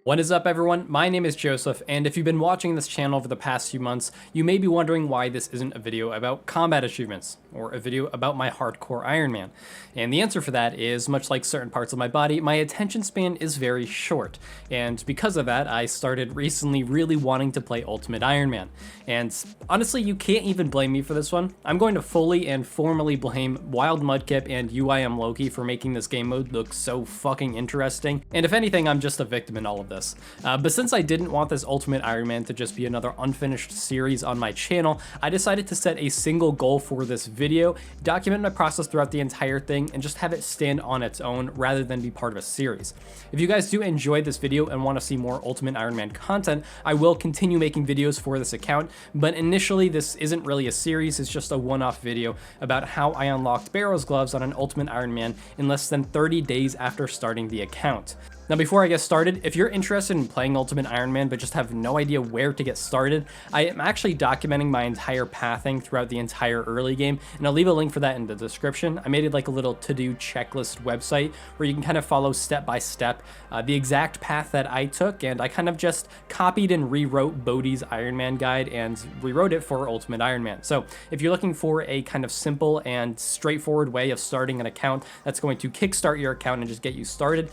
What is up, everyone? My name is Joseph, and if you've been watching this channel over the past few months, you may be wondering why this isn't a video about combat achievements, or a video about my hardcore Ironman. And the answer for that is, much like certain parts of my body, my attention span is very short. And because of that, I started recently really wanting to play Ultimate Ironman. And honestly, you can't even blame me for this one. I'm going to fully and formally blame Wild Mudkip and UIM Loki for making this game mode look so fucking interesting. And if anything, I'm just a victim in all of this. But since I didn't want this Ultimate Ironman to just be another unfinished series on my channel, I decided to set a single goal for this video, document my process throughout the entire thing, and just have it stand on its own rather than be part of a series. If you guys do enjoy this video and want to see more Ultimate Ironman content, I will continue making videos for this account, but initially this isn't really a series, it's just a one-off video about how I unlocked Barrows Gloves on an Ultimate Ironman in less than 30 days after starting the account. Now, before I get started, if you're interested in playing Ultimate Ironman but just have no idea where to get started, I am actually documenting my entire pathing throughout the entire early game, and I'll leave a link for that in the description. I made it like a little to-do checklist website where you can kind of follow step by step the exact path that I took, and I kind of just copied and rewrote Bodhi's Ironman guide and rewrote it for Ultimate Ironman. So if you're looking for a kind of simple and straightforward way of starting an account that's going to kickstart your account and just get you started,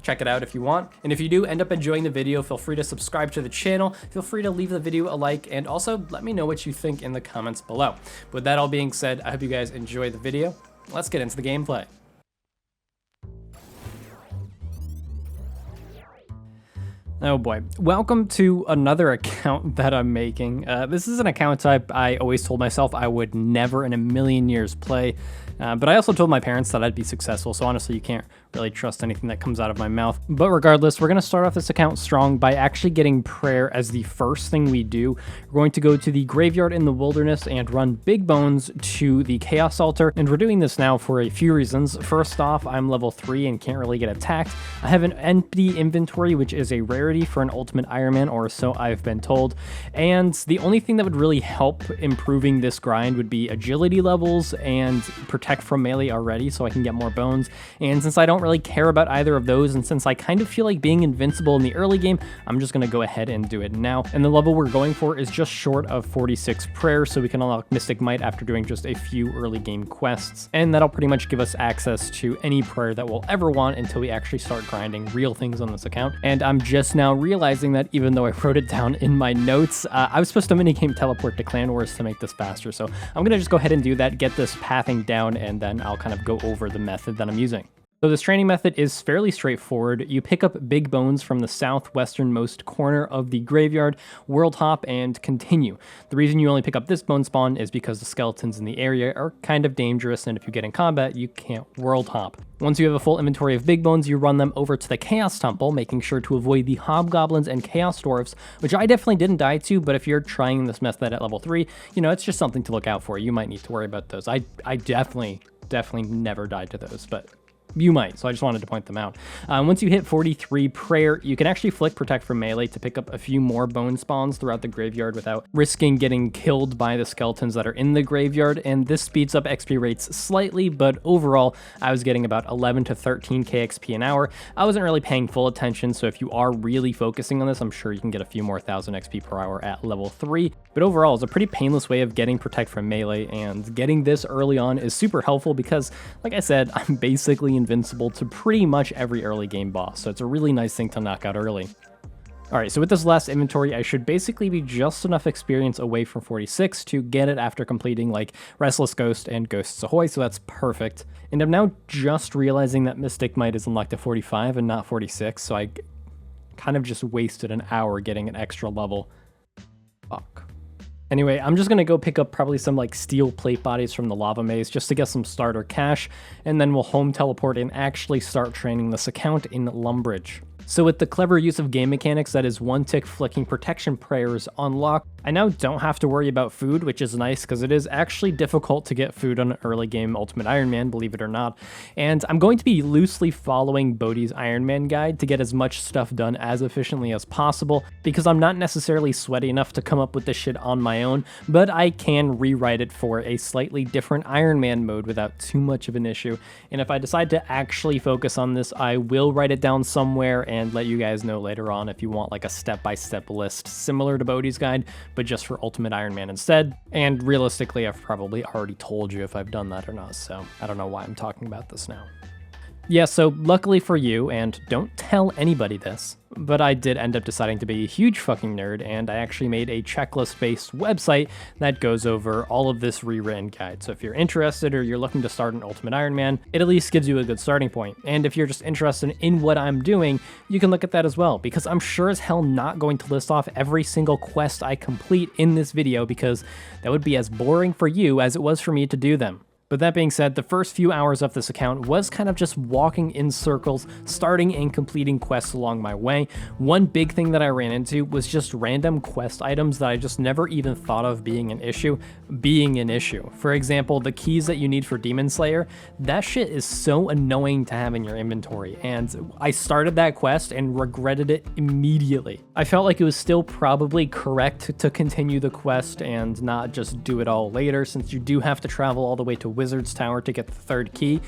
check it out if you want. And if you do end up enjoying the video, feel free to subscribe to the channel, feel free to leave the video a like, and also let me know what you think in the comments below. With that all being said, I hope you guys enjoy the video. Let's get into the gameplay. Oh boy, welcome to another account that I'm making. This is an account type I always told myself I would never in a million years play, but I also told my parents that I'd be successful, so honestly you can't really trust anything that comes out of my mouth. But regardless, we're going to start off this account strong by actually getting prayer as the first thing we do. We're going to go to the graveyard in the wilderness and run Big Bones to the Chaos Altar, and we're doing this now for a few reasons. First off, I'm level 3 and can't really get attacked. I have an empty inventory, which is a rarity for an Ultimate Ironman, or so I've been told, and the only thing that would really help improving this grind would be agility levels and protect from melee already, so I can get more bones. And since I don't really care about either of those, and since I kind of feel like being invincible in the early game, I'm just going to go ahead and do it now. And the level we're going for is just short of 46 prayer, so we can unlock Mystic Might after doing just a few early game quests, and that'll pretty much give us access to any prayer that we'll ever want until we actually start grinding real things on this account. And I'm just now realizing that even though I wrote it down in my notes, I was supposed to minigame teleport to Clan Wars to make this faster, so I'm going to just go ahead and do that, get this pathing down, and then I'll kind of go over the method that I'm using. So this training method is fairly straightforward. You pick up Big Bones from the southwesternmost corner of the graveyard, world hop, and continue. The reason you only pick up this bone spawn is because the skeletons in the area are kind of dangerous, and if you get in combat, you can't world hop. Once you have a full inventory of Big Bones, you run them over to the Chaos Temple, making sure to avoid the Hobgoblins and Chaos Dwarfs, which I definitely didn't die to, but if you're trying this method at level 3, you know, it's just something to look out for. You might need to worry about those. I definitely never died to those, but you might, so I just wanted to point them out. Once you hit 43 prayer, you can actually flick protect from melee to pick up a few more bone spawns throughout the graveyard without risking getting killed by the skeletons that are in the graveyard, and this speeds up XP rates slightly, but overall I was getting about 11 to 13k XP an hour. I wasn't really paying full attention, so if you are really focusing on this, I'm sure you can get a few more thousand XP per hour at level 3, but overall it's a pretty painless way of getting protect from melee, and getting this early on is super helpful because, like I said, I'm basically invincible to pretty much every early game boss, so it's a really nice thing to knock out early. Alright, so with this last inventory, I should basically be just enough experience away from 46 to get it after completing like Restless Ghost and Ghosts Ahoy, so that's perfect. And I'm now just realizing that Mystic Might is unlocked at 45 and not 46, so I kind of just wasted an hour getting an extra level. Fuck. Anyway, I'm just going to go pick up probably some like steel plate bodies from the lava maze just to get some starter cash, and then we'll home teleport and actually start training this account in Lumbridge. So with the clever use of game mechanics that is one tick flicking protection prayers unlocked, I now don't have to worry about food, which is nice because it is actually difficult to get food on an early game Ultimate Ironman, believe it or not. And I'm going to be loosely following Bodhi's Ironman guide to get as much stuff done as efficiently as possible, because I'm not necessarily sweaty enough to come up with this shit on my own, but I can rewrite it for a slightly different Ironman mode without too much of an issue. And if I decide to actually focus on this, I will write it down somewhere, and and let you guys know later on if you want like a step-by-step list similar to Bodhi's guide, but just for Ultimate Ironman instead. And realistically, I've probably already told you if I've done that or not, so I don't know why I'm talking about this now. Yeah, so luckily for you, and don't tell anybody this, but I did end up deciding to be a huge fucking nerd, and I actually made a checklist-based website that goes over all of this rewritten guide. So if you're interested or you're looking to start an Ultimate Ironman, it at least gives you a good starting point. And if you're just interested in what I'm doing, you can look at that as well, because I'm sure as hell not going to list off every single quest I complete in this video, because that would be as boring for you as it was for me to do them. But that being said, the first few hours of this account was kind of just walking in circles, starting and completing quests along my way. One big thing that I ran into was just random quest items that I just never even thought of being an issue. For example, the keys that you need for Demon Slayer, that shit is so annoying to have in your inventory, and I started that quest and regretted it immediately. I felt like it was still probably correct to continue the quest and not just do it all later, since you do have to travel all the way to Wizard's Tower to get the third key,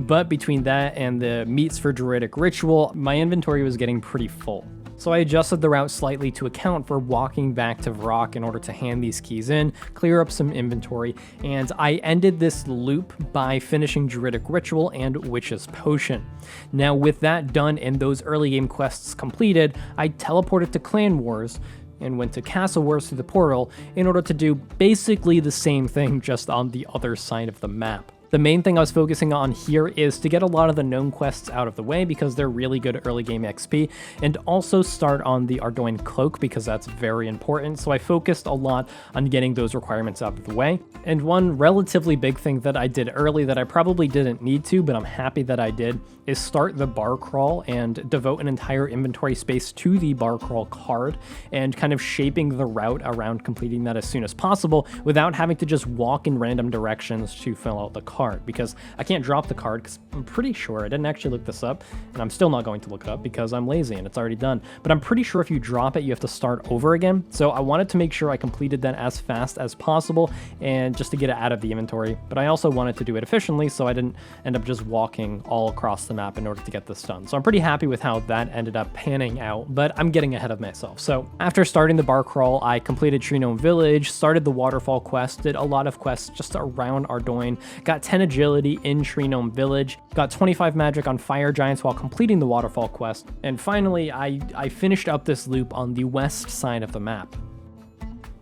but between that and the meats for Druidic Ritual, my inventory was getting pretty full. So I adjusted the route slightly to account for walking back to Vrock in order to hand these keys in, clear up some inventory, and I ended this loop by finishing Druidic Ritual and Witch's Potion. Now with that done and those early game quests completed, I teleported to Clan Wars and went to Castle Wars through the portal in order to do basically the same thing, just on the other side of the map. The main thing I was focusing on here is to get a lot of the known quests out of the way because they're really good early game XP, and also start on the Ardoin Cloak because that's very important, so I focused a lot on getting those requirements out of the way. And one relatively big thing that I did early that I probably didn't need to, but I'm happy that I did, is start the bar crawl and devote an entire inventory space to the bar crawl card and kind of shaping the route around completing that as soon as possible without having to just walk in random directions to fill out the card, because I can't drop the card because I'm pretty sure, I didn't actually look this up, and I'm still not going to look it up because I'm lazy and it's already done, but I'm pretty sure if you drop it, you have to start over again. So I wanted to make sure I completed that as fast as possible and just to get it out of the inventory, but I also wanted to do it efficiently so I didn't end up just walking all across the map in order to get this done. So I'm pretty happy with how that ended up panning out, but I'm getting ahead of myself. So after starting the bar crawl, I completed Tree Gnome Village, started the waterfall quest, did a lot of quests just around Ardoin, got 10 agility in Tree Gnome Village, got 25 magic on fire giants while completing the waterfall quest, and finally I finished up this loop on the west side of the map.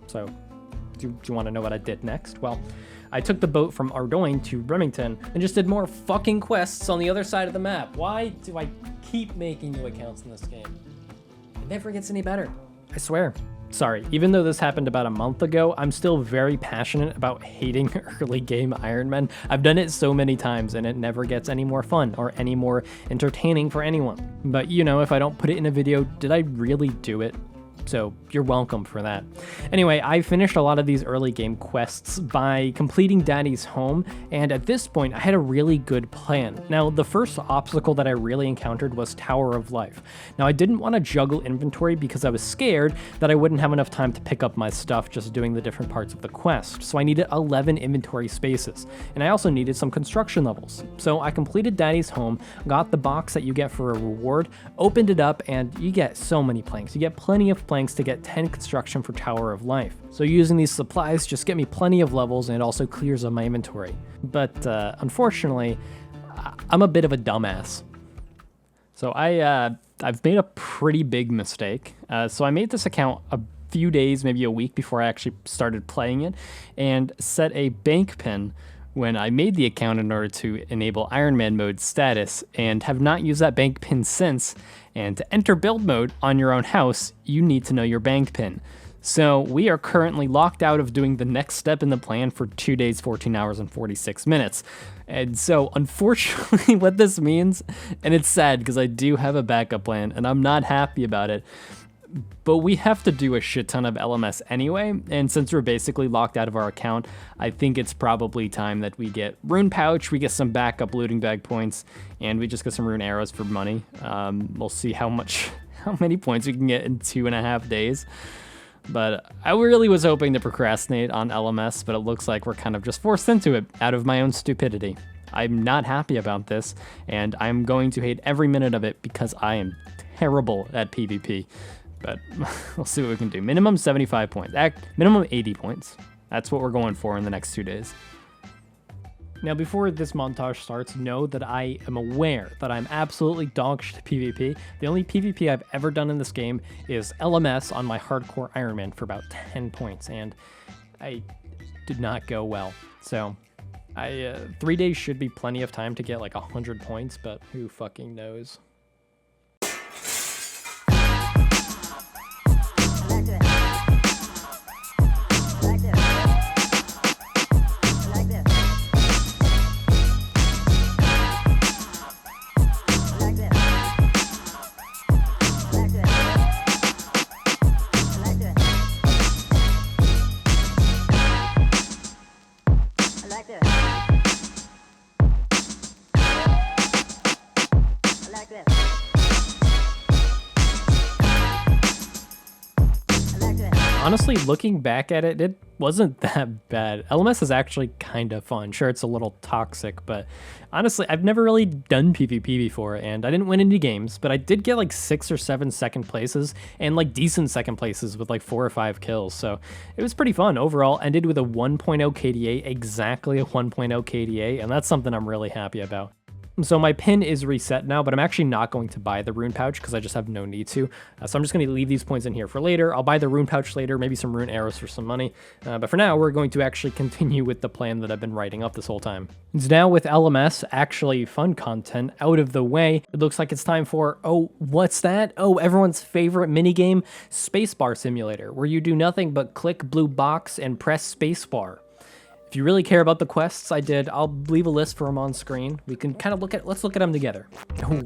So do you want to know what I did next? Well, I took the boat from Ardoin to Remington and just did more fucking quests on the other side of the map. Why do I keep making new accounts in this game? It never gets any better, I swear. Sorry, even though this happened about a month ago, I'm still very passionate about hating early game Ironman. I've done it so many times and it never gets any more fun or any more entertaining for anyone. But you know, if I don't put it in a video, did I really do it? So you're welcome for that. Anyway, I finished a lot of these early game quests by completing Daddy's Home, and at this point I had a really good plan. Now, the first obstacle that I really encountered was Tower of Life. Now, I didn't want to juggle inventory because I was scared that I wouldn't have enough time to pick up my stuff just doing the different parts of the quest, so I needed 11 inventory spaces, and I also needed some construction levels. So I completed Daddy's Home, got the box that you get for a reward, opened it up, and you get so many planks. You get plenty of planks to get 10 construction for Tower of Life. So using these supplies just get me plenty of levels, and it also clears up my inventory. But unfortunately, I'm a bit of a dumbass. So I've made a pretty big mistake. So I made this account a few days, maybe a week before I actually started playing it, and set a bank pin when I made the account in order to enable Ironman mode status, and have not used that bank pin since. And to enter build mode on your own house, you need to know your bank pin. So we are currently locked out of doing the next step in the plan for 2 days, 14 hours, and 46 minutes. And so unfortunately what this means, and it's sad because I do have a backup plan and I'm not happy about it, but we have to do a shit ton of LMS anyway, and since we're basically locked out of our account, I think it's probably time that we get Rune Pouch, we get some backup looting bag points, and we just get some Rune Arrows for money. We'll see how many points we can get in 2.5 days. But I really was hoping to procrastinate on LMS, but it looks like we're kind of just forced into it out of my own stupidity. I'm not happy about this, and I'm going to hate every minute of it because I am terrible at PvP, but we'll see what we can do. Minimum 75 points, minimum 80 points. That's what we're going for in the next 2 days. Now, before this montage starts, know that I am aware that I'm absolutely dog shit at PvP. The only PvP I've ever done in this game is LMS on my hardcore Ironman for about 10 points, and I did not go well. So, 3 days should be plenty of time to get like 100 points, but who fucking knows? Honestly, looking back at it, it wasn't that bad. LMS is actually kind of fun. Sure, it's a little toxic, but honestly, I've never really done PvP before, and I didn't win any games, but I did get like 6 or 7 second places, and like decent second places with like 4 or 5 kills, so it was pretty fun. Overall, ended with a 1.0 KDA, exactly a 1.0 KDA, and that's something I'm really happy about. So my pin is reset now, but I'm actually not going to buy the rune pouch because I just have no need to. So I'm just going to leave these points in here for later. I'll buy the rune pouch later, maybe some rune arrows for some money. But for now, we're going to actually continue with the plan that I've been writing up this whole time. So now with LMS, actually fun content, out of the way, it looks like it's time for, oh, what's that? Oh, everyone's favorite minigame, Spacebar Simulator, where you do nothing but click blue box and press spacebar. If you really care about the quests I did, I'll leave a list for them on screen. We can kind of let's look at them together. Oh,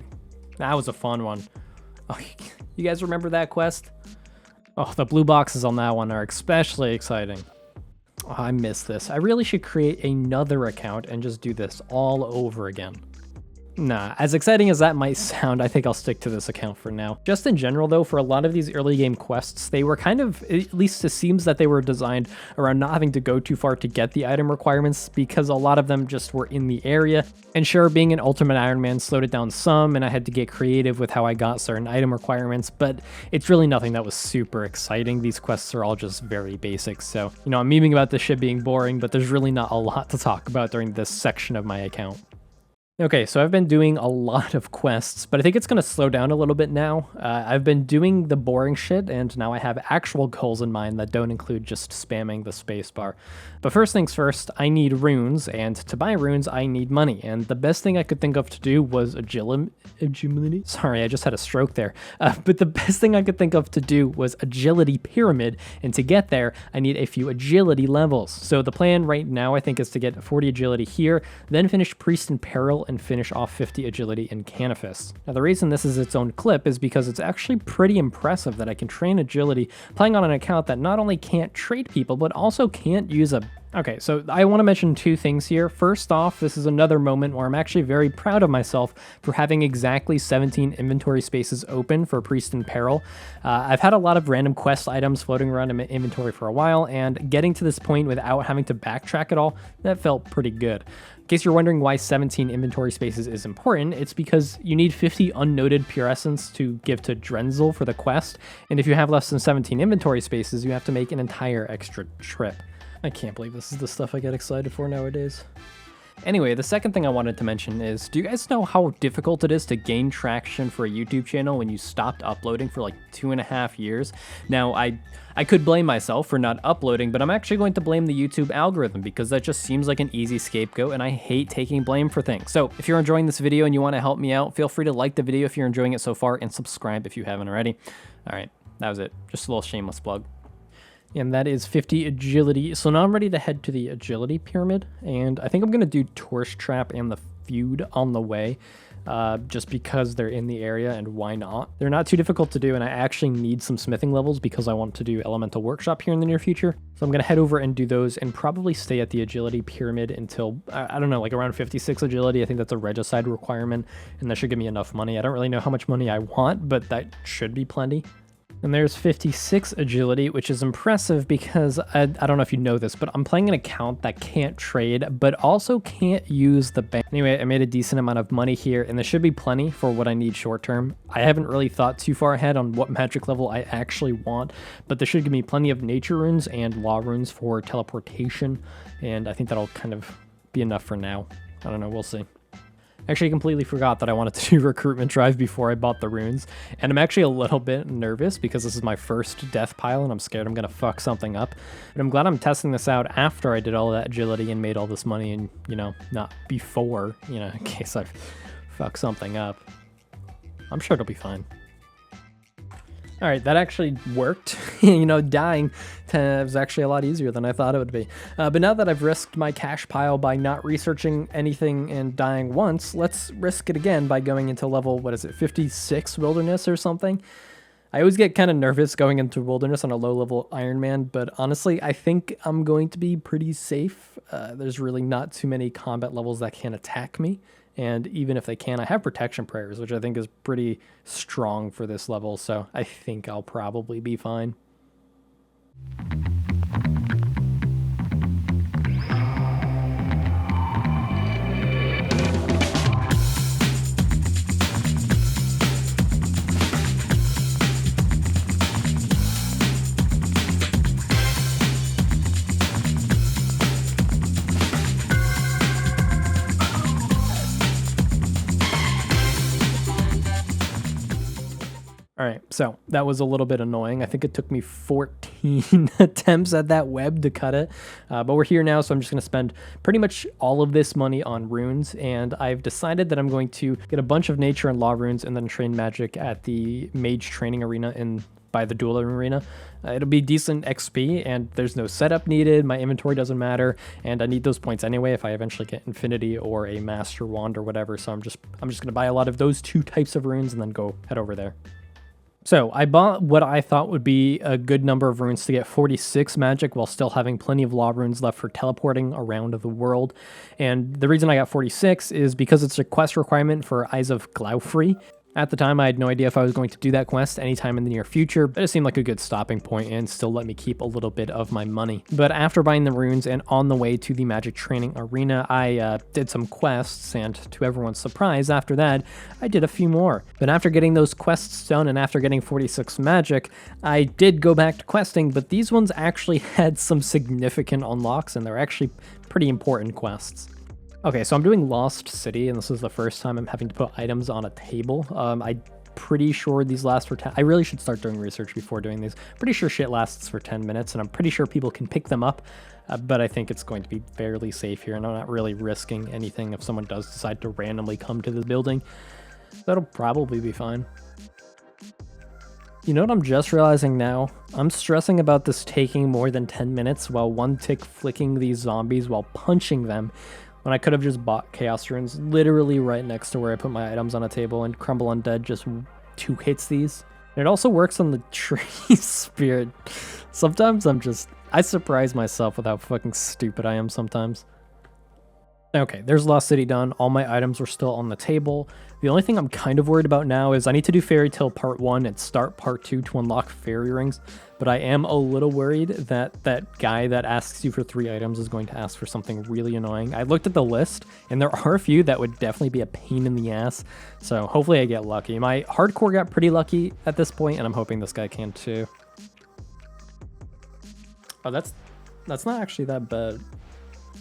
that was a fun one. Oh, you guys remember that quest? Oh, the blue boxes on that one are especially exciting. Oh, I miss this. I really should create another account and just do this all over again. Nah, as exciting as that might sound, I think I'll stick to this account for now. Just in general though, for a lot of these early game quests, they were kind of, at least it seems that they were designed around not having to go too far to get the item requirements, because a lot of them just were in the area. And sure, being an Ultimate Ironman slowed it down some, and I had to get creative with how I got certain item requirements, but it's really nothing that was super exciting. These quests are all just very basic, so, you know, I'm memeing about this shit being boring, but there's really not a lot to talk about during this section of my account. Okay, so I've been doing a lot of quests, but I think it's going to slow down a little bit now. I've been doing the boring shit, and now I have actual goals in mind that don't include just spamming the spacebar. But first things first, I need runes, and to buy runes, I need money. And the best thing I could think of to do was agility. Sorry, I just had a stroke there. But the best thing I could think of to do was agility pyramid, and to get there, I need a few agility levels. So the plan right now, I think, is to get 40 agility here, then finish Priest in Peril, and finish off 50 agility in Canifis. Now the reason this is its own clip is because it's actually pretty impressive that I can train agility playing on an account that not only can't trade people, but also can't use a... Okay, so I want to mention 2 things here. First off, this is another moment where I'm actually very proud of myself for having exactly 17 inventory spaces open for Priest in Peril. I've had a lot of random quest items floating around in my inventory for a while, and getting to this point without having to backtrack at all, that felt pretty good. In case you're wondering why 17 inventory spaces is important, it's because you need 50 unnoted pure essence to give to Drenzel for the quest, and if you have less than 17 inventory spaces, you have to make an entire extra trip. I can't believe this is the stuff I get excited for nowadays. Anyway, the second thing I wanted to mention is, do you guys know how difficult it is to gain traction for a YouTube channel when you stopped uploading for like 2.5 years? Now, I could blame myself for not uploading, but I'm actually going to blame the YouTube algorithm because that just seems like an easy scapegoat, and I hate taking blame for things. So if you're enjoying this video and you want to help me out, feel free to like the video if you're enjoying it so far, and subscribe if you haven't already. All right, that was it. Just a little shameless plug. And that is 50 agility. So now I'm ready to head to the agility pyramid, and I think I'm going to do Torch Trap and the Feud on the way, just because they're in the area, and why not? They're not too difficult to do, and I actually need some smithing levels because I want to do Elemental Workshop here in the near future. So I'm going to head over and do those, and probably stay at the agility pyramid until, I don't know, like around 56 agility. I think that's a regicide requirement, and that should give me enough money. I don't really know how much money I want, but that should be plenty. And there's 56 agility, which is impressive because I don't know if you know this, but I'm playing an account that can't trade, but also can't use the bank. Anyway, I made a decent amount of money here, and there should be plenty for what I need short term. I haven't really thought too far ahead on what magic level I actually want, but there should give me plenty of nature runes and law runes for teleportation, and I think that'll kind of be enough for now. I don't know, we'll see. Actually, I completely forgot that I wanted to do recruitment drive before I bought the runes, and I'm actually a little bit nervous because this is my first death pile and I'm scared I'm gonna fuck something up. But I'm glad I'm testing this out after I did all that agility and made all this money, and you know, not before, you know, in case I fuck something up. I'm sure it'll be fine. All right, that actually worked. You know, dying was actually a lot easier than I thought it would be. But now that I've risked my cash pile by not researching anything and dying once, let's risk it again by going into level, what is it, 56 wilderness or something? I always get kind of nervous going into wilderness on a low-level Ironman, but honestly, I think I'm going to be pretty safe. There's really not too many combat levels that can attack me. And even if they can, I have protection prayers, which I think is pretty strong for this level, so I think I'll probably be fine. All right, so that was a little bit annoying. I think it took me 14 attempts at that web to cut it, but we're here now, so I'm just going to spend pretty much all of this money on runes, and I've decided that I'm going to get a bunch of nature and law runes and then train magic at the mage training arena by the dueling arena. It'll be decent XP, and there's no setup needed, my inventory doesn't matter, and I need those points anyway if I eventually get infinity or a master wand or whatever, so I'm just going to buy a lot of those two types of runes and then go head over there. So I bought what I thought would be a good number of runes to get 46 magic while still having plenty of law runes left for teleporting around the world. And the reason I got 46 is because it's a quest requirement for Eyes of Glaufrey. At the time, I had no idea if I was going to do that quest anytime in the near future, but it seemed like a good stopping point and still let me keep a little bit of my money. But after buying the runes and on the way to the magic training arena, I did some quests, and to everyone's surprise, after that, I did a few more. But after getting those quests done and after getting 46 magic, I did go back to questing, but these ones actually had some significant unlocks, and they're actually pretty important quests. Okay, so I'm doing Lost City, and this is the first time I'm having to put items on a table. I'm pretty sure these last for 10... I really should start doing research before doing these. Pretty sure shit lasts for 10 minutes, and I'm pretty sure people can pick them up, but I think it's going to be fairly safe here, and I'm not really risking anything if someone does decide to randomly come to this building. That'll probably be fine. You know what I'm just realizing now? I'm stressing about this taking more than 10 minutes while one tick flicking these zombies while punching them, when I could have just bought Chaos Runes literally right next to where I put my items on a table, and Crumble Undead just 2 hits these. And it also works on the tree spirit. Sometimes I surprise myself with how fucking stupid I am sometimes. Okay, there's Lost City done. All my items were still on the table. The only thing I'm kind of worried about now is I need to do Fairy Tale Part 1 and start Part 2 to unlock fairy rings, but I am a little worried that that guy that asks you for 3 items is going to ask for something really annoying. I looked at the list, and there are a few that would definitely be a pain in the ass, so hopefully I get lucky. My hardcore got pretty lucky at this point, and I'm hoping this guy can too. Oh, that's not actually that bad.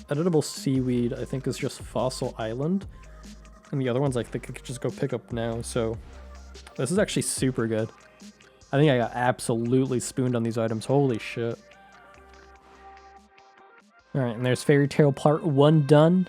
Edible seaweed, I think, is just Fossil Island. And the other ones I think I could just go pick up now, so this is actually super good. I think I got absolutely spooned on these items. Holy shit. Alright, and there's Fairy Tale Part 1 done.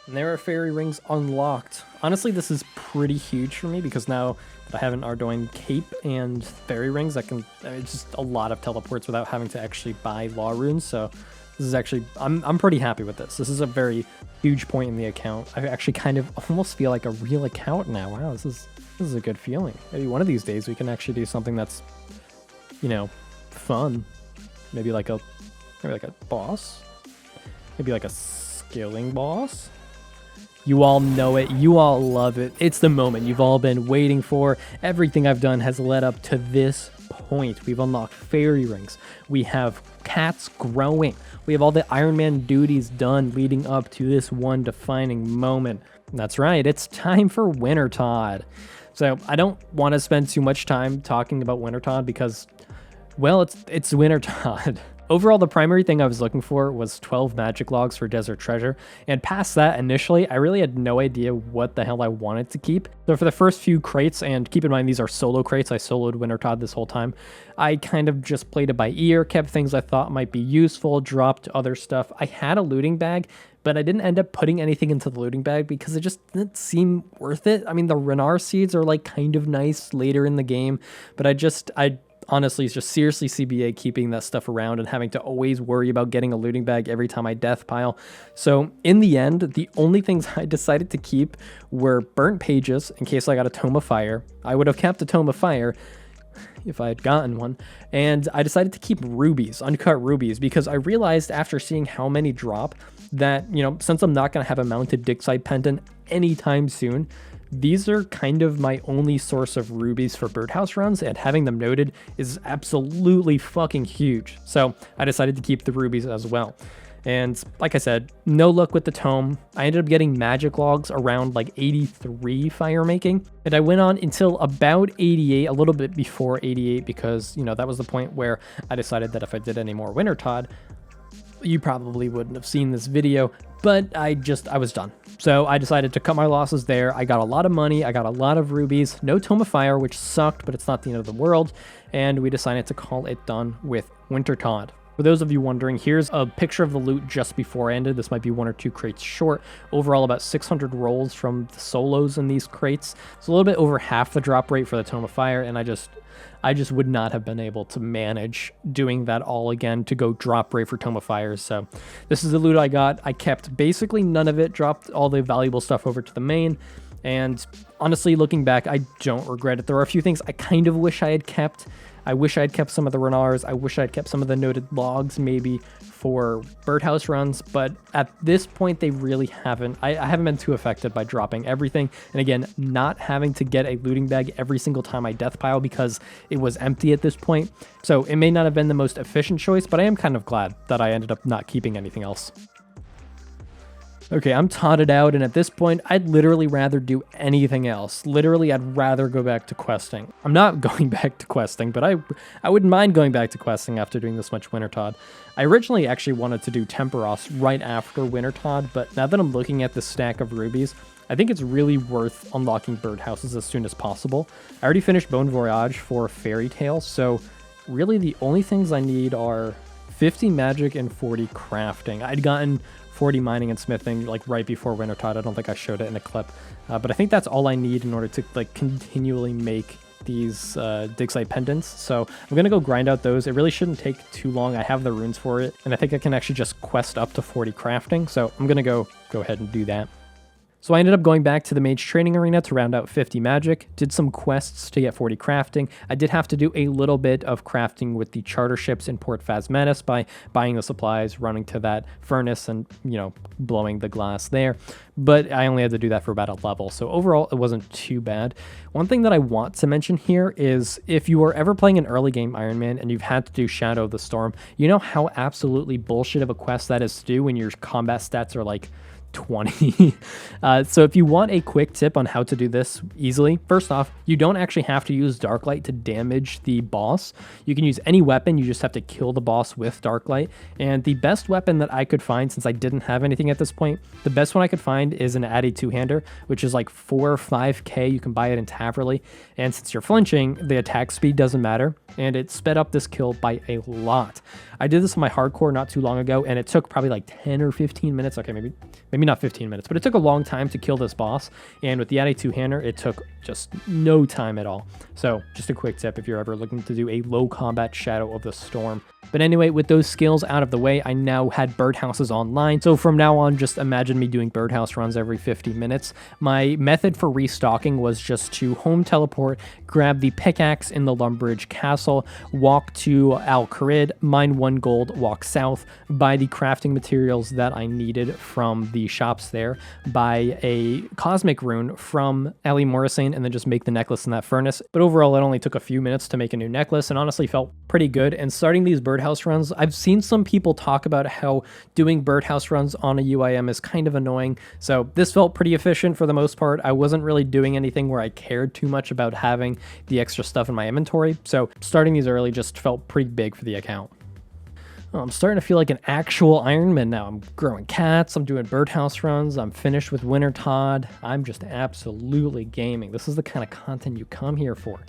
And there are fairy rings unlocked. Honestly, this is pretty huge for me because now that I have an Ardoin cape and fairy rings, it's just a lot of teleports without having to actually buy law runes, so this is actually, I'm pretty happy with this. This is a very huge point in the account. I actually kind of almost feel like a real account now. Wow, this is a good feeling. Maybe one of these days we can actually do something that's, you know, fun. Maybe like a boss. Maybe like a skilling boss. You all know it. You all love it. It's the moment you've all been waiting for. Everything I've done has led up to this point. We've unlocked fairy rings. We have cats growing. We have all the Ironman duties done leading up to this one defining moment. That's right. It's time for Wintertodt. So I don't want to spend too much time talking about Wintertodt because, well, it's Wintertodt. Overall, the primary thing I was looking for was 12 magic logs for Desert Treasure, and past that, initially, I really had no idea what the hell I wanted to keep. So for the first few crates, and keep in mind these are solo crates, I soloed Wintertodt this whole time, I kind of just played it by ear, kept things I thought might be useful, dropped other stuff. I had a looting bag, but I didn't end up putting anything into the looting bag because it just didn't seem worth it. I mean, the Renar seeds are like kind of nice later in the game, but I honestly, it's just seriously CBA keeping that stuff around and having to always worry about getting a looting bag every time I death pile. So in the end, the only things I decided to keep were burnt pages in case I got a Tome of Fire. I would have kept a Tome of Fire if I had gotten one. And I decided to keep rubies, uncut rubies, because I realized after seeing how many drop that, since I'm not going to have a mounted dig site pendant anytime soon, these are kind of my only source of rubies for birdhouse runs, and having them noted is absolutely fucking huge. So I decided to keep the rubies as well. And like I said, no luck with the tome. I ended up getting magic logs around like 83 fire making, and I went on until about 88, a little bit before 88, because that was the point where I decided that if I did any more Wintertodt, you probably wouldn't have seen this video, but I was done. So I decided to cut my losses there. I got a lot of money. I got a lot of rubies, no Tome of Fire, which sucked, but it's not the end of the world. And we decided to call it done with Wintertodt. For those of you wondering, here's a picture of the loot just before I ended. This might be 1 or 2 crates short. Overall, about 600 rolls from the solos in these crates. It's a little bit over half the drop rate for the Tome of Fire, and I just would not have been able to manage doing that all again to go drop rate for Tome of Fire. So this is the loot I got. I kept basically none of it, dropped all the valuable stuff over to the main. And honestly, looking back, I don't regret it. There are a few things I kind of wish I had kept. I wish I had kept some of the Renars. I wish I had kept some of the noted logs maybe for birdhouse runs, but at this point they really haven't. I haven't been too affected by dropping everything, and again, not having to get a looting bag every single time I death pile because it was empty at this point. So it may not have been the most efficient choice, but I am kind of glad that I ended up not keeping anything else. Okay, I'm totted out, and at this point, I'd literally rather do anything else. Literally, I'd rather go back to questing. I'm not going back to questing, but I wouldn't mind going back to questing after doing this much Wintertodt. I originally actually wanted to do Temperos right after Wintertodt, but now that I'm looking at the stack of rubies, I think it's really worth unlocking birdhouses as soon as possible. I already finished Bon Voyage for Fairy Tale, so really the only things I need are 50 magic and 40 crafting. I'd gotten 40 mining and smithing like right before Wintertodt. I don't think I showed it in a clip, but I think that's all I need in order to like continually make these dig site pendants. So I'm gonna go grind out those. It really shouldn't take too long. I have the runes for it, and I think I can actually just quest up to 40 crafting. So I'm gonna go ahead and do that. So I ended up going back to the mage training arena to round out 50 magic, did some quests to get 40 crafting. I did have to do a little bit of crafting with the charter ships in Port Phasmanis by buying the supplies, running to that furnace and, blowing the glass there. But I only had to do that for about a level. So overall, it wasn't too bad. One thing that I want to mention here is if you are ever playing an early game Ironman and you've had to do Shadow of the Storm, you know how absolutely bullshit of a quest that is to do when your combat stats are like 20. So if you want a quick tip on how to do this easily, first off, you don't actually have to use Darklight to damage the boss. You can use any weapon, you just have to kill the boss with Darklight. And the best weapon that I could find, since I didn't have anything at this point, the best one I could find is an Addy two-hander, which is like 4 or 5k. You can buy it in Taverley. And since you're flinching, the attack speed doesn't matter, and it sped up this kill by a lot. I did this on my hardcore not too long ago, and it took probably like 10 or 15 minutes. Okay, maybe not 15 minutes, but it took a long time to kill this boss. And with the Addy two-hander, it took just no time at all. So just a quick tip if you're ever looking to do a low combat Shadow of the Storm. But anyway, with those skills out of the way, I now had birdhouses online. So from now on, just imagine me doing birdhouse runs every 50 minutes. My method for restocking was just to home teleport, grab the pickaxe in the Lumbridge Castle, walk to Al Kharid, mine 1 gold, walk south, buy the crafting materials that I needed from the shops there, buy a cosmic rune from Ali Morrisane, and then just make the necklace in that furnace. But overall, it only took a few minutes to make a new necklace and honestly felt pretty good. And starting these birdhouse runs, I've seen some people talk about how doing birdhouse runs on a UIM is kind of annoying. So this felt pretty efficient for the most part. I wasn't really doing anything where I cared too much about having the extra stuff in my inventory. So starting these early just felt pretty big for the account. Oh, I'm starting to feel like an actual Ironman now. I'm growing cats, I'm doing birdhouse runs, I'm finished with Wintertodt. I'm just absolutely gaming. This is the kind of content you come here for.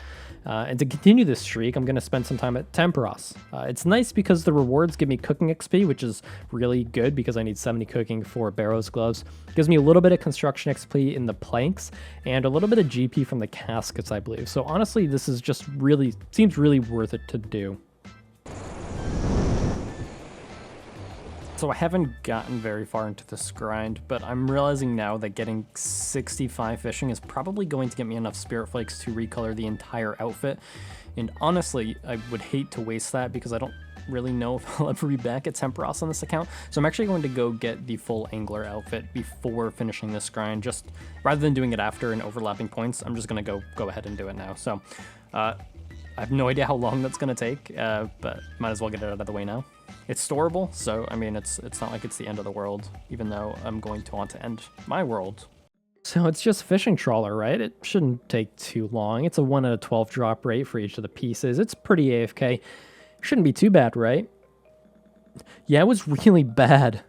And to continue this streak, I'm going to spend some time at Temperos. It's nice because the rewards give me cooking XP, which is really good because I need 70 cooking for Barrows Gloves. It gives me a little bit of construction XP in the planks and a little bit of GP from the caskets, I believe. So honestly, this is just really, seems really worth it to do. So I haven't gotten very far into this grind, but I'm realizing now that getting 65 fishing is probably going to get me enough spirit flakes to recolor the entire outfit. And honestly, I would hate to waste that because I don't really know if I'll ever be back at Temperos on this account. So I'm actually going to go get the full angler outfit before finishing this grind. Just rather than doing it after and overlapping points, I'm just going to go ahead and do it now. So I have no idea how long that's going to take, but might as well get it out of the way now. It's storable, so I mean, it's not like it's the end of the world, even though I'm going to want to end my world. So it's just fishing trawler, right? It shouldn't take too long. It's a 1 out of 12 drop rate for each of the pieces. It's pretty AFK. Shouldn't be too bad, right? Yeah, it was really bad.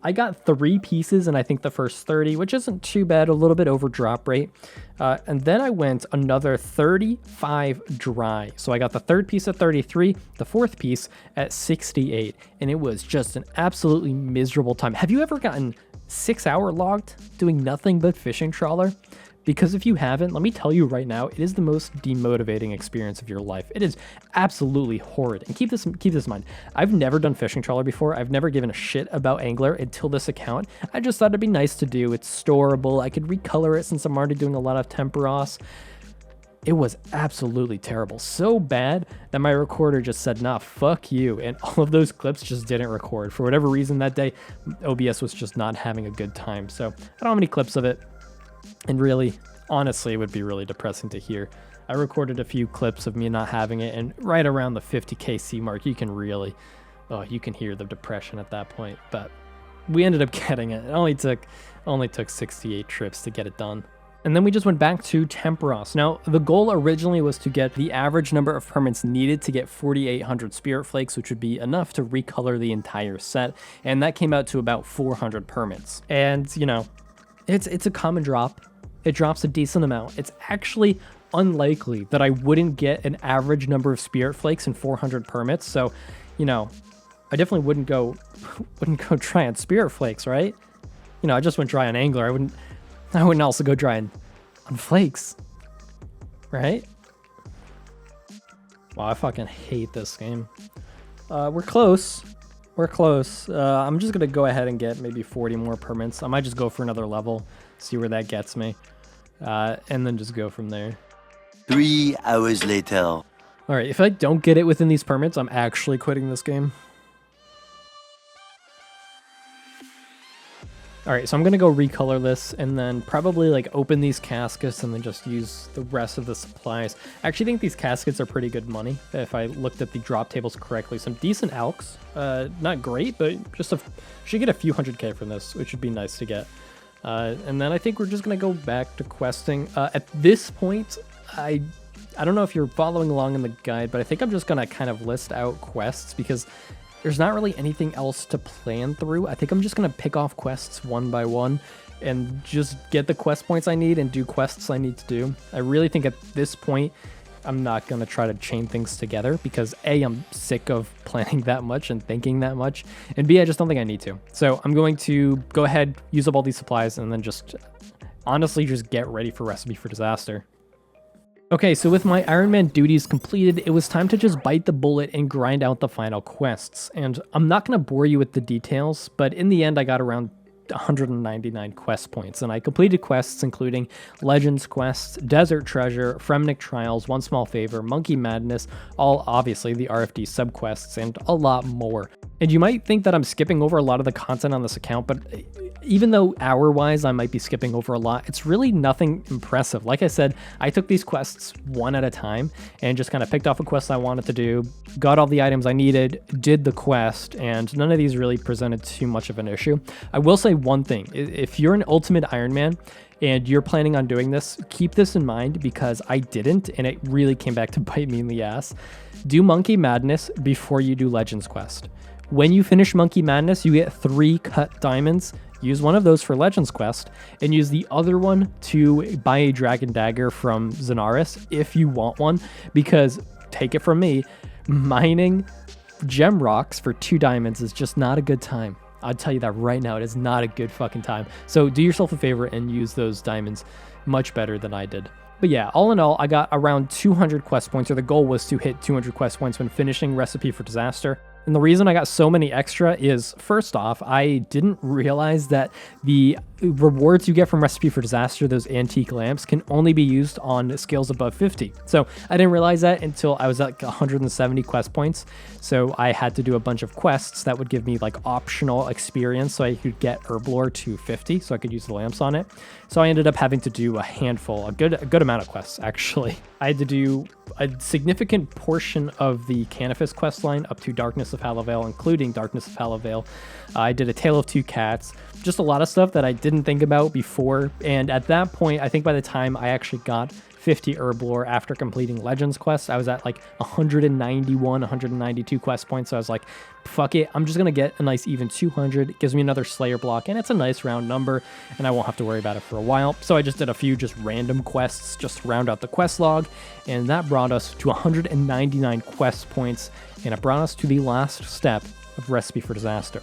I got 3 pieces in I think the first 30, which isn't too bad, a little bit over drop rate. And then I went another 35 dry. So I got the 3rd piece at 33, the 4th piece at 68, and it was just an absolutely miserable time. Have you ever gotten 6 hour logged doing nothing but fishing trawler? Because if you haven't, let me tell you right now, it is the most demotivating experience of your life. It is absolutely horrid. And keep this in mind. I've never done fishing trawler before. I've never given a shit about Angler until this account. I just thought it'd be nice to do. It's storable. I could recolor it since I'm already doing a lot of Temperos. It was absolutely terrible. So bad that my recorder just said, nah, fuck you. And all of those clips just didn't record. For whatever reason that day, OBS was just not having a good time. So I don't have any clips of it. And really, honestly, it would be really depressing to hear. I recorded a few clips of me not having it, and right around the 50K C mark, you can really, you can hear the depression at that point. But we ended up getting it. It only took 68 trips to get it done. And then we just went back to Temperos. Now, the goal originally was to get the average number of permits needed to get 4,800 spirit flakes, which would be enough to recolor the entire set. And that came out to about 400 permits. And, you know, it's a common drop. It drops a decent amount. It's actually unlikely that I wouldn't get an average number of spirit flakes in 400 permits. So, you know, I definitely wouldn't go try on spirit flakes, right? You know, I just went dry on angler. I wouldn't also go dry on flakes, right? Wow, I fucking hate this game. We're close. We're close. I'm just gonna go ahead and get maybe 40 more permits. I might just go for another level, see where that gets me, and then just go from there. 3 hours later. All right, if I don't get it within these permits, I'm actually quitting this game. All right, so I'm gonna go recolor this and then probably like open these caskets and then just use the rest of the supplies. I actually think these caskets are pretty good money if I looked at the drop tables correctly. Some decent alks, not great, but just should get a few 100K from this, which would be nice to get. And then I think we're just gonna go back to questing. At this point, I don't know if you're following along in the guide, but I think I'm just gonna kind of list out quests because there's not really anything else to plan through. I think I'm just going to pick off quests one by one and just get the quest points I need and do quests I need to do. I really think at this point, I'm not going to try to chain things together because A, I'm sick of planning that much and thinking that much, and B, I just don't think I need to. So I'm going to go ahead, use up all these supplies, and then just honestly just get ready for Recipe for Disaster. Okay, so with my Ironman duties completed, it was time to just bite the bullet and grind out the final quests. And I'm not going to bore you with the details, but in the end I got around 199 quest points, and I completed quests including Legends Quest, Desert Treasure, Fremnic Trials, One Small Favor, Monkey Madness, all obviously the RFD subquests, and a lot more. And you might think that I'm skipping over a lot of the content on this account, but even though hour-wise I might be skipping over a lot, it's really nothing impressive. Like I said, I took these quests one at a time and just kind of picked off a quest I wanted to do, got all the items I needed, did the quest, and none of these really presented too much of an issue. I will say one thing. If you're an Ultimate Ironman and you're planning on doing this, keep this in mind because I didn't, and it really came back to bite me in the ass. Do Monkey Madness before you do Legends Quest. When you finish Monkey Madness, you get 3 cut diamonds. Use one of those for Legends Quest, and use the other one to buy a Dragon Dagger from Zenaris if you want one, because, take it from me, mining gem rocks for 2 diamonds is just not a good time. I'll tell you that right now, it is not a good fucking time. So do yourself a favor and use those diamonds much better than I did. But yeah, all in all, I got around 200 quest points, or the goal was to hit 200 quest points when finishing Recipe for Disaster. And the reason I got so many extra is, first off, I didn't realize that the rewards you get from Recipe for Disaster, those antique lamps, can only be used on skills above 50. So I didn't realize that until I was at like 170 quest points. So I had to do a bunch of quests that would give me like optional experience so I could get Herblore to 50 so I could use the lamps on it. So I ended up having to do a good amount of quests, actually. I had to do a significant portion of the Canifis quest line up to Darkness of Halavale, including Darkness of Halavale. I did a Tale of Two Cats, just a lot of stuff that I didn't think about before. And at that point, I think by the time I actually got 50 Herblore after completing Legends Quest, I was at like 191, 192 quest points. So I was like, fuck it, I'm just going to get a nice even 200. It gives me another Slayer block, and it's a nice round number, and I won't have to worry about it for a while. So I just did a few just random quests just to round out the quest log, and that brought us to 199 quest points, and it brought us to the last step of Recipe for Disaster.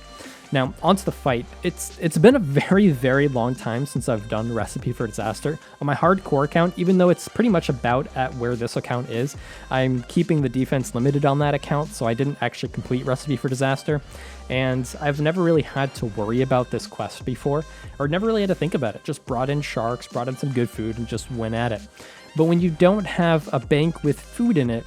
Now, onto the fight. It's been a very, very long time since I've done Recipe for Disaster. On my hardcore account, even though it's pretty much about at where this account is, I'm keeping the defense limited on that account, so I didn't actually complete Recipe for Disaster. And I've never really had to worry about this quest before, or never really had to think about it. Just brought in sharks, brought in some good food, and just went at it. But when you don't have a bank with food in it,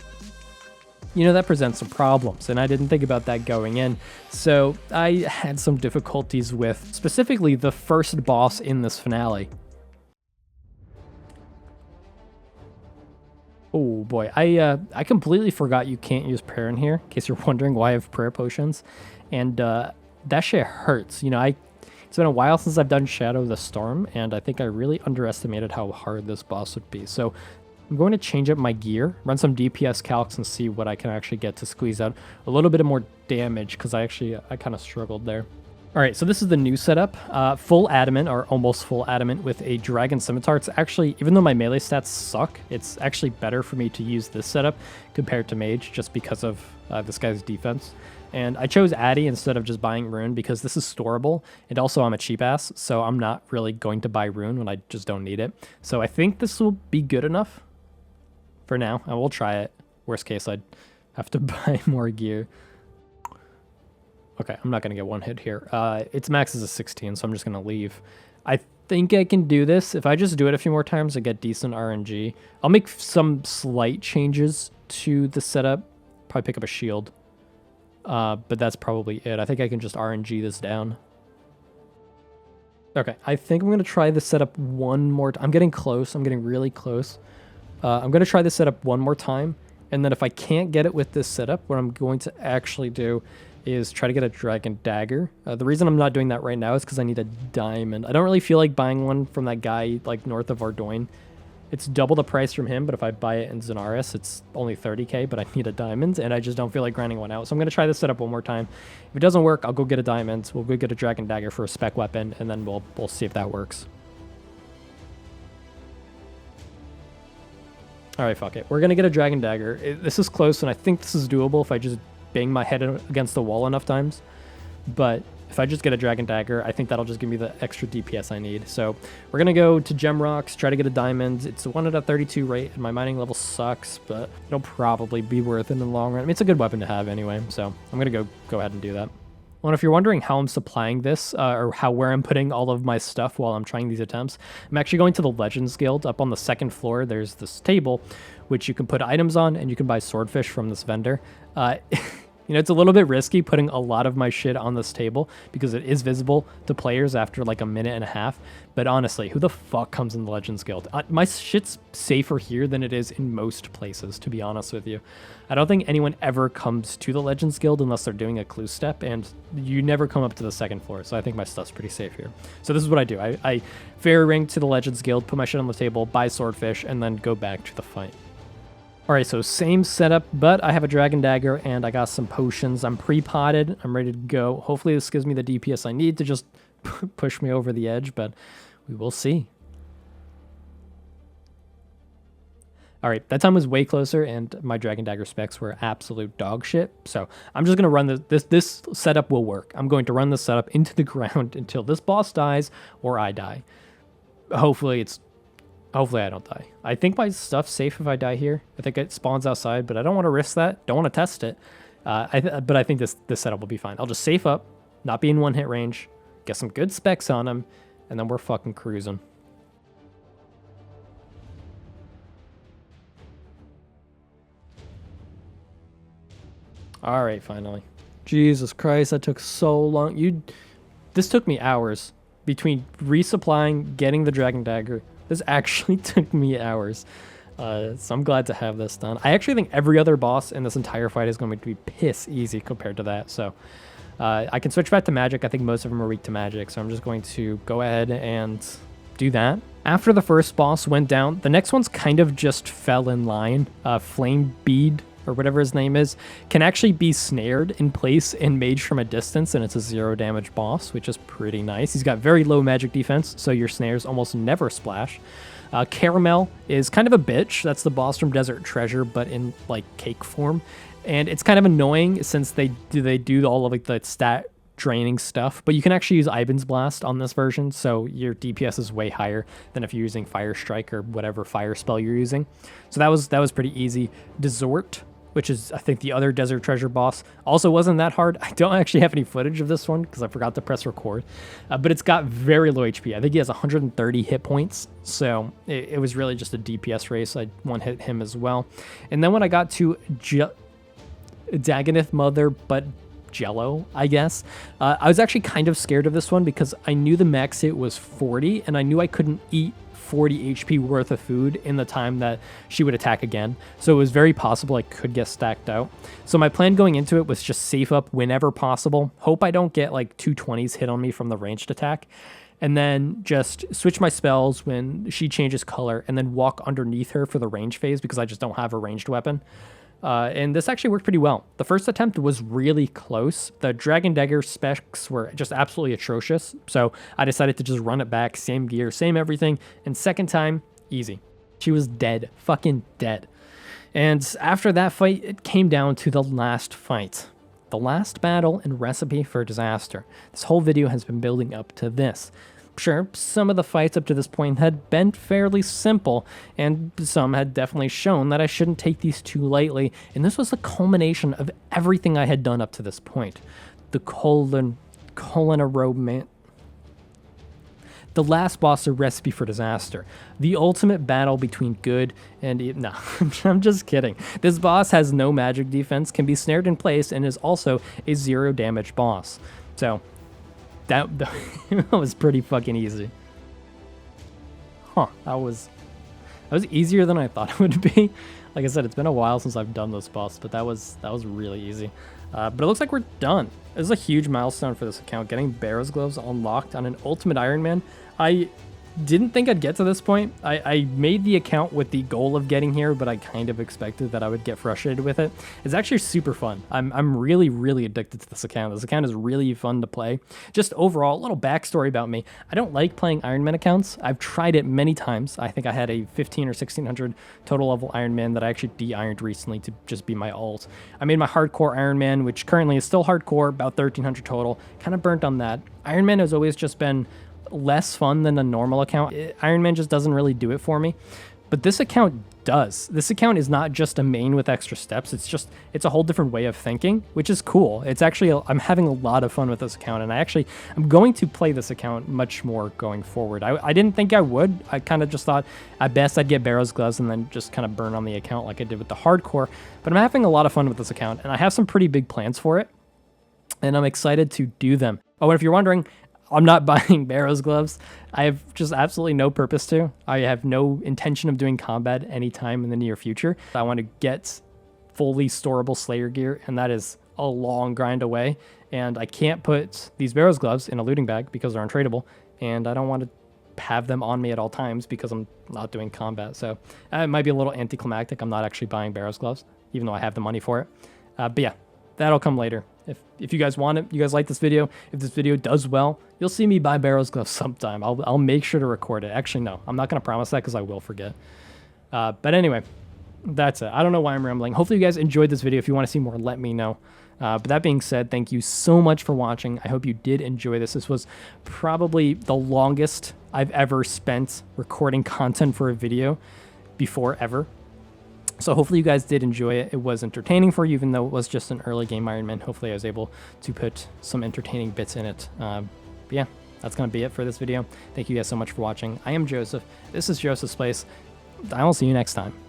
you know, that presents some problems, and I didn't think about that going in. So I had some difficulties with specifically the first boss in this finale. Oh boy, I completely forgot you can't use prayer in here, in case you're wondering why I have prayer potions. And that shit hurts. You know, it's been a while since I've done Shadow of the Storm, and I think I really underestimated how hard this boss would be. So I'm going to change up my gear, run some DPS calcs, and see what I can actually get to squeeze out a little bit more damage, because I kind of struggled there. All right, so this is the new setup. Full adamant, or almost full adamant, with a dragon scimitar. It's actually, even though my melee stats suck, it's actually better for me to use this setup compared to mage, just because of this guy's defense. And I chose Addy instead of just buying Rune because this is storable, and also I'm a cheap ass, so I'm not really going to buy Rune when I just don't need it. So I think this will be good enough for now. I will try it. Worst case, I'd have to buy more gear. Okay, I'm not going to get one hit here. Its max is a 16, so I'm just going to leave. I think I can do this. If I just do it a few more times, I get decent RNG. I'll make some slight changes to the setup. Probably pick up a shield. But that's probably it. I think I can just RNG this down. Okay, I think I'm going to try this setup one more time. I'm getting close. I'm getting really close. I'm going to try this setup one more time. And then if I can't get it with this setup, what I'm going to actually do is try to get a Dragon Dagger. The reason I'm not doing that right now is because I need a diamond. I don't really feel like buying one from that guy like north of Ardoyne. It's double the price from him, but if I buy it in Zenaris, it's only 30k, but I need a diamond, and I just don't feel like grinding one out. So I'm going to try this setup one more time. If it doesn't work, I'll go get a diamond. We'll go get a Dragon Dagger for a spec weapon, and then we'll see if that works. All right, fuck it. We're going to get a Dragon Dagger. This is close, and I think this is doable if I just bang my head against the wall enough times. But if I just get a Dragon Dagger, I think that'll just give me the extra DPS I need. So we're going to go to Gem Rocks, try to get a diamond. It's a 1 out of 32 rate, and my mining level sucks, but it'll probably be worth it in the long run. I mean, it's a good weapon to have anyway, so I'm going to go ahead and do that. Well, if you're wondering how I'm supplying this, or where I'm putting all of my stuff while I'm trying these attempts, I'm actually going to the Legends Guild. Up on the second floor, there's this table, which you can put items on, and you can buy swordfish from this vendor. You know, it's a little bit risky putting a lot of my shit on this table because it is visible to players after like a minute and a half. But honestly, who the fuck comes in the Legends Guild? My shit's safer here than it is in most places, to be honest with you. I don't think anyone ever comes to the Legends Guild unless they're doing a clue step, and you never come up to the second floor, so I think my stuff's pretty safe here. So this is what I do. I fairy ring to the Legends Guild, put my shit on the table, buy Swordfish, and then go back to the fight. Alright, so same setup, but I have a Dragon Dagger and I got some potions. I'm pre-potted. I'm ready to go. Hopefully this gives me the DPS I need to just push me over the edge, but we will see. Alright, that time was way closer and my Dragon Dagger specs were absolute dog shit. So I'm just going to run this setup will work. I'm going to run this setup into the ground until this boss dies or I die. Hopefully I don't die. I think my stuff's safe if I die here. I think it spawns outside, but I don't want to risk that. Don't want to test it. But I think this setup will be fine. I'll just safe up, not be in one hit range, get some good specs on him, and then we're fucking cruising. All right, finally. Jesus Christ, that took so long. This took me hours between resupplying, getting the Dragon Dagger. This actually took me hours, so I'm glad to have this done. I actually think every other boss in this entire fight is going to be piss easy compared to that, so I can switch back to magic. I think most of them are weak to magic, so I'm just going to go ahead and do that. After the first boss went down, the next one's kind of just fell in line. Flame Bead, or whatever his name is, can actually be snared in place and mage from a distance, and it's a 0 damage boss, which is pretty nice. He's got very low magic defense, so your snares almost never splash. Caramel is kind of a bitch. That's the boss from Desert Treasure, but in like cake form. And it's kind of annoying since they do all of like the stat draining stuff, but you can actually use Ivan's Blast on this version, so your DPS is way higher than if you're using Fire Strike or whatever fire spell you're using. So that was pretty easy. Dessert, which is, I think, the other Desert Treasure boss, also wasn't that hard. I don't actually have any footage of this one because I forgot to press record, but it's got very low HP. I think he has 130 hit points, so it was really just a DPS race. I one-hit him as well. And then when I got to Daganeth Mother, but Jello, I guess, I was actually kind of scared of this one because I knew the max hit was 40, and I knew I couldn't eat 40 HP worth of food in the time that she would attack again. So it was very possible I could get stacked out. So my plan going into it was just safe up whenever possible. Hope I don't get like 220s hit on me from the ranged attack. And then just switch my spells when she changes color and then walk underneath her for the range phase because I just don't have a ranged weapon. And this actually worked pretty well. The first attempt was really close. The Dragon Dagger specs were just absolutely atrocious. So I decided to just run it back, same gear, same everything. And second time, easy. She was dead, fucking dead. And after that fight, it came down to the last fight. The last battle and recipe for disaster. This whole video has been building up to this. Sure, some of the fights up to this point had been fairly simple, and some had definitely shown that I shouldn't take these too lightly, and this was the culmination of everything I had done up to this point. The the last boss, a recipe for disaster. The ultimate battle between good and no, I'm just kidding. This boss has no magic defense, can be snared in place, and is also a 0 damage boss. So that was pretty fucking easy. Huh, that was easier than I thought it would be. Like I said, it's been a while since I've done this boss, but that was really easy. But it looks like we're done. This is a huge milestone for this account, getting Barrows Gloves unlocked on an Ultimate Ironman. I didn't think I'd get to this point. I made the account with the goal of getting here, but I kind of expected that I would get frustrated with it. It's actually super fun. I'm really, really addicted to this account. This account is really fun to play. Just overall, a little backstory about me. I don't like playing Ironman accounts. I've tried it many times. I think I had a 15 or 1600 total level Ironman that I actually de-ironed recently to just be my alt. I made my hardcore Ironman, which currently is still hardcore, about 1300 total. Kind of burnt on that. Ironman has always just been less fun than a normal account. Ironman just doesn't really do it for me. But this account does. This account is not just a main with extra steps. It's a whole different way of thinking, which is cool. It's actually, I'm having a lot of fun with this account, and I'm going to play this account much more going forward. I didn't think I would. I kind of just thought at best I'd get Barrows Gloves and then just kind of burn on the account like I did with the hardcore. But I'm having a lot of fun with this account, and I have some pretty big plans for it, and I'm excited to do them. Oh, and if you're wondering, I'm not buying Barrows Gloves. I have just absolutely no purpose to. I have no intention of doing combat anytime in the near future. I want to get fully storable Slayer gear, and that is a long grind away. And I can't put these Barrows Gloves in a looting bag because they're untradeable, and I don't want to have them on me at all times because I'm not doing combat. So it might be a little anticlimactic. I'm not actually buying Barrows Gloves, even though I have the money for it. But yeah, that'll come later. If you guys want it, you guys like this video, if this video does well, you'll see me buy Barrows Gloves sometime. I'll make sure to record it. Actually, no, I'm not going to promise that because I will forget. But anyway, that's it. I don't know why I'm rambling. Hopefully you guys enjoyed this video. If you want to see more, let me know. But that being said, thank you so much for watching. I hope you did enjoy this. This was probably the longest I've ever spent recording content for a video before ever. So hopefully you guys did enjoy it. It was entertaining for you, even though it was just an early game Ironman. Hopefully I was able to put some entertaining bits in it. But yeah, that's going to be it for this video. Thank you guys so much for watching. I am Joseph. This is Joseph's Place. I will see you next time.